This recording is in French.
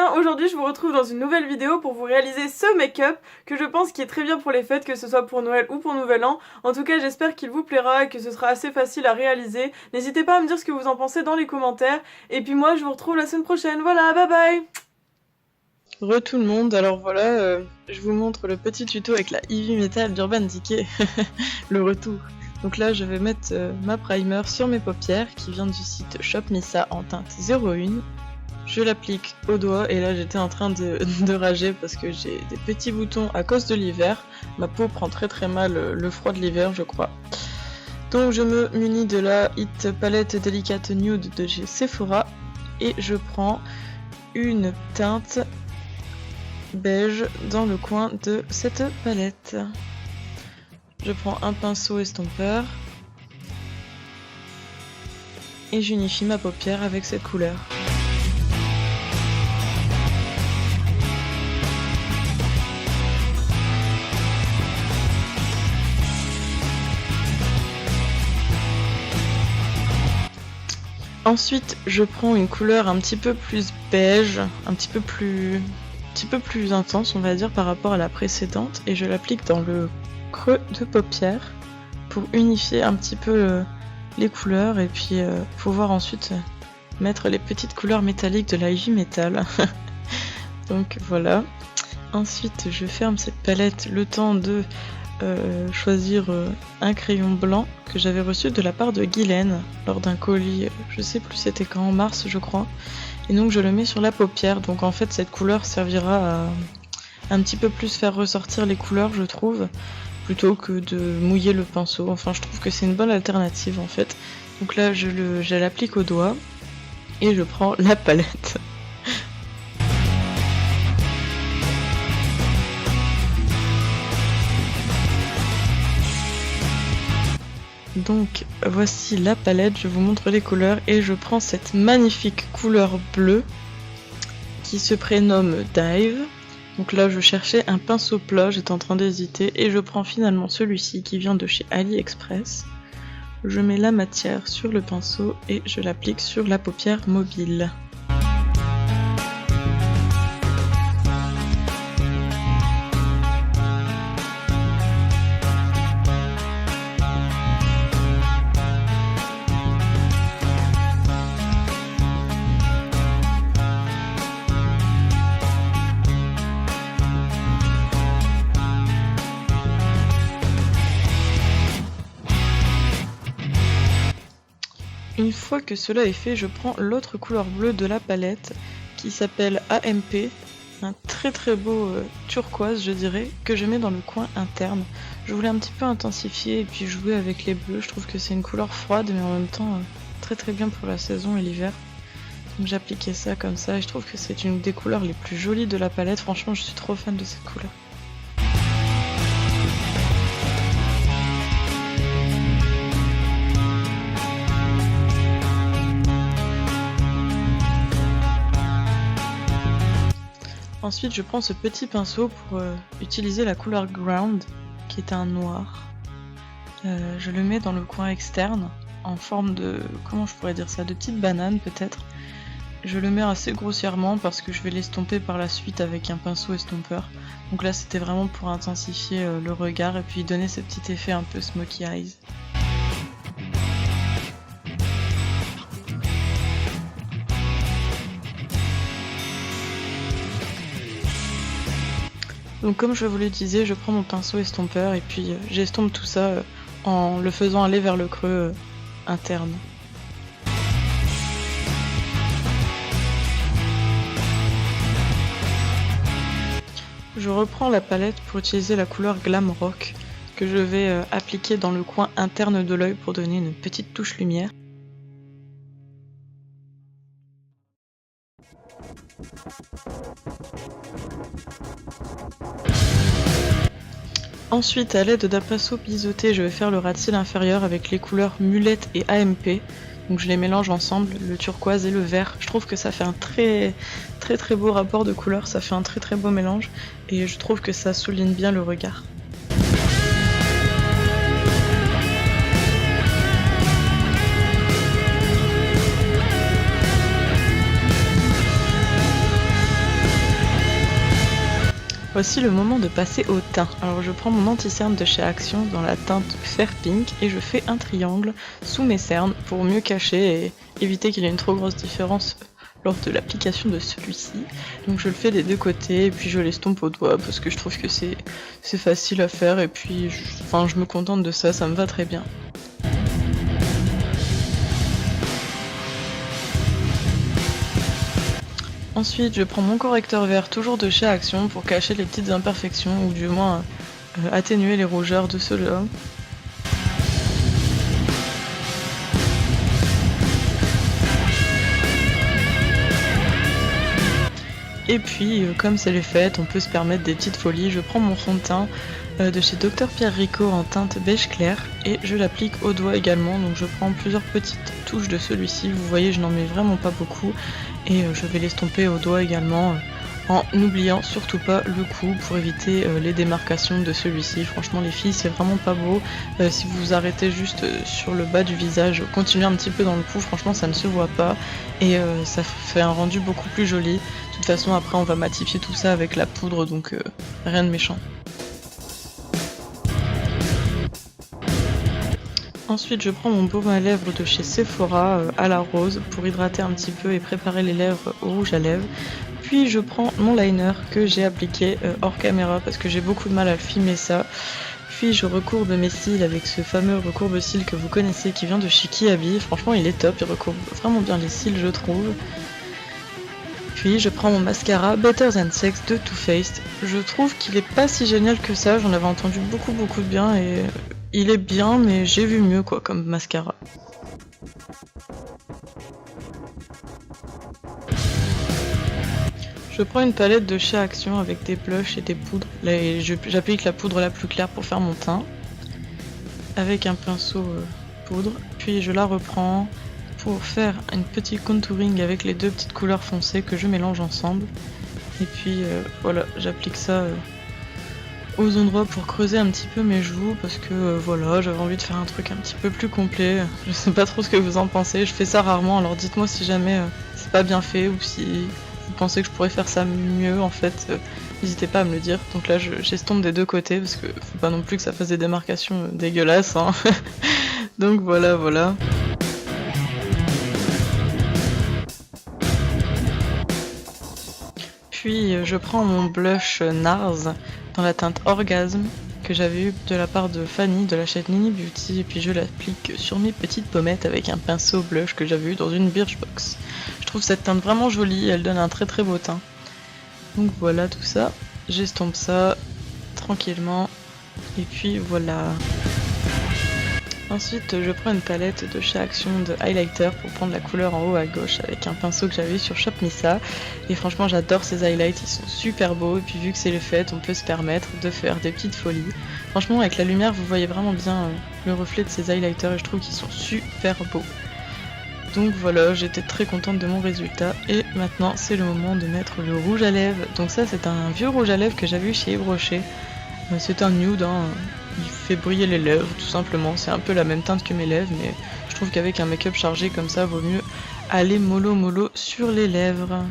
bien, aujourd'hui je vous retrouve dans une nouvelle vidéo pour vous réaliser ce make-up que je pense qui est très bien pour les fêtes, que ce soit pour Noël ou pour Nouvel An. En tout cas j'espère qu'il vous plaira et que ce sera assez facile à réaliser. N'hésitez pas à me dire ce que vous en pensez dans les commentaires. Et puis moi je vous retrouve la semaine prochaine, voilà, bye bye. Re tout le monde, alors voilà, je vous montre le petit tuto avec la Heavy Metal d'Urban Decay, le retour. Donc là je vais mettre ma primer sur mes paupières qui vient du site Shop Missa en teinte 01. Je l'applique au doigt et là j'étais en train de rager parce que j'ai des petits boutons à cause de l'hiver. Ma peau prend très mal le froid de l'hiver je crois. Donc je me munis de la Hit Palette Delicate Nude de chez Sephora et je prends une teinte beige dans le coin de cette palette. Je prends un pinceau estompeur et j'unifie ma paupière avec cette couleur. Ensuite, je prends une couleur un petit peu plus beige, un petit peu plus intense, on va dire, par rapport à la précédente, et je l'applique dans le creux de paupière pour unifier un petit peu les couleurs et puis pouvoir ensuite mettre les petites couleurs métalliques de la Heavy Metal. Donc voilà. Ensuite, je ferme cette palette le temps de choisir un crayon blanc que j'avais reçu de la part de Guylaine lors d'un colis, je sais plus c'était quand, en mars je crois, et donc je le mets sur la paupière. Donc en fait cette couleur servira à un petit peu plus faire ressortir les couleurs je trouve, plutôt que de mouiller le pinceau. Enfin je trouve que c'est une bonne alternative en fait. Donc là je l'applique au doigt et je prends la palette. Donc voici la palette, je vous montre les couleurs et je prends cette magnifique couleur bleue qui se prénomme Dive. Donc là je cherchais un pinceau plat, j'étais en train d'hésiter et je prends finalement celui-ci qui vient de chez AliExpress. Je mets la matière sur le pinceau et je l'applique sur la paupière mobile. Une fois que cela est fait, je prends l'autre couleur bleue de la palette qui s'appelle AMP, un très beau turquoise je dirais, que je mets dans le coin interne. Je voulais un petit peu intensifier et puis jouer avec les bleus, je trouve que c'est une couleur froide mais en même temps très bien pour la saison et l'hiver. Donc j'appliquais ça comme ça et je trouve que c'est une des couleurs les plus jolies de la palette, franchement je suis trop fan de cette couleur. Ensuite je prends ce petit pinceau pour utiliser la couleur Ground qui est un noir. Je le mets dans le coin externe en forme de, comment je pourrais dire ça, de petite banane peut-être. Je le mets assez grossièrement parce que je vais l'estomper par la suite avec un pinceau estompeur. Donc là c'était vraiment pour intensifier le regard et puis donner ce petit effet un peu smoky eyes. Donc comme je vous le disais, je prends mon pinceau estompeur et puis j'estompe tout ça en le faisant aller vers le creux interne. Je reprends la palette pour utiliser la couleur Glam Rock que je vais appliquer dans le coin interne de l'œil pour donner une petite touche lumière. Ensuite, à l'aide d'un pinceau biseauté, je vais faire le ras de cils inférieur avec les couleurs Mulette et AMP. Donc je les mélange ensemble, le turquoise et le vert. Je trouve que ça fait un très beau rapport de couleurs, ça fait un très beau mélange et je trouve que ça souligne bien le regard. Voici le moment de passer au teint. Alors je prends mon anti-cerne de chez Action dans la teinte Fair Pink et je fais un triangle sous mes cernes pour mieux cacher et éviter qu'il y ait une trop grosse différence lors de l'application de celui-ci. Donc je le fais des deux côtés et puis je l'estompe au doigt parce que je trouve que c'est facile à faire et puis je me contente de ça, ça me va très bien. Ensuite, je prends mon correcteur vert, toujours de chez Action, pour cacher les petites imperfections, ou du moins atténuer les rougeurs de ceux-là. Et puis, comme c'est les fêtes, on peut se permettre des petites folies. Je prends mon fond de teint de chez Dr Pierre Rico en teinte beige clair et je l'applique au doigt également. Donc je prends plusieurs petites touches de celui-ci. Vous voyez, je n'en mets vraiment pas beaucoup et je vais l'estomper au doigt également en n'oubliant surtout pas le cou pour éviter les démarcations de celui-ci. Franchement les filles, c'est vraiment pas beau. Si vous vous arrêtez juste sur le bas du visage, continuez un petit peu dans le cou, franchement ça ne se voit pas et ça fait un rendu beaucoup plus joli. De toute façon après on va matifier tout ça avec la poudre, donc rien de méchant. Ensuite je prends mon baume à lèvres de chez Sephora à la rose pour hydrater un petit peu et préparer les lèvres au rouge à lèvres. Puis je prends mon liner que j'ai appliqué hors caméra parce que j'ai beaucoup de mal à filmer ça. Puis je recourbe mes cils avec ce fameux recourbe-cils que vous connaissez qui vient de chez Kiabi. Franchement il est top, il recourbe vraiment bien les cils je trouve. Puis je prends mon mascara Better Than Sex de Too Faced. Je trouve qu'il est pas si génial que ça, j'en avais entendu beaucoup de bien et il est bien mais j'ai vu mieux quoi comme mascara. Je prends une palette de chez Action avec des blushs et des poudres. Là, j'applique la poudre la plus claire pour faire mon teint. Avec un pinceau poudre. Puis je la reprends pour faire une petite contouring avec les deux petites couleurs foncées que je mélange ensemble. Et puis voilà, j'applique ça aux endroits pour creuser un petit peu mes joues. Parce que voilà, j'avais envie de faire un truc un petit peu plus complet. Je sais pas trop ce que vous en pensez. Je fais ça rarement, alors dites-moi si jamais c'est pas bien fait ou si vous pensez que je pourrais faire ça mieux en fait, n'hésitez pas à me le dire. Donc là j'estompe des deux côtés parce que faut pas non plus que ça fasse des démarcations dégueulasses hein. Donc voilà. Puis je prends mon blush NARS dans la teinte Orgasme que j'avais eu de la part de Fanny de la chaîne Nini Beauty et puis je l'applique sur mes petites pommettes avec un pinceau blush que j'avais eu dans une Birchbox. Je trouve cette teinte vraiment jolie, elle donne un très beau teint. Donc voilà tout ça, j'estompe ça tranquillement et puis voilà. Ensuite je prends une palette de chez Action de highlighter pour prendre la couleur en haut à gauche avec un pinceau que j'avais eu sur Shop Missa. Et franchement j'adore ces highlights, ils sont super beaux et puis vu que c'est les fêtes on peut se permettre de faire des petites folies. Franchement avec la lumière vous voyez vraiment bien le reflet de ces highlighters et je trouve qu'ils sont super beaux. Donc voilà, j'étais très contente de mon résultat et maintenant c'est le moment de mettre le rouge à lèvres. Donc ça c'est un vieux rouge à lèvres que j'avais eu chez Yves Rocher. C'est un nude, hein. Il fait briller les lèvres tout simplement, c'est un peu la même teinte que mes lèvres mais je trouve qu'avec un make-up chargé comme ça vaut mieux aller mollo sur les lèvres.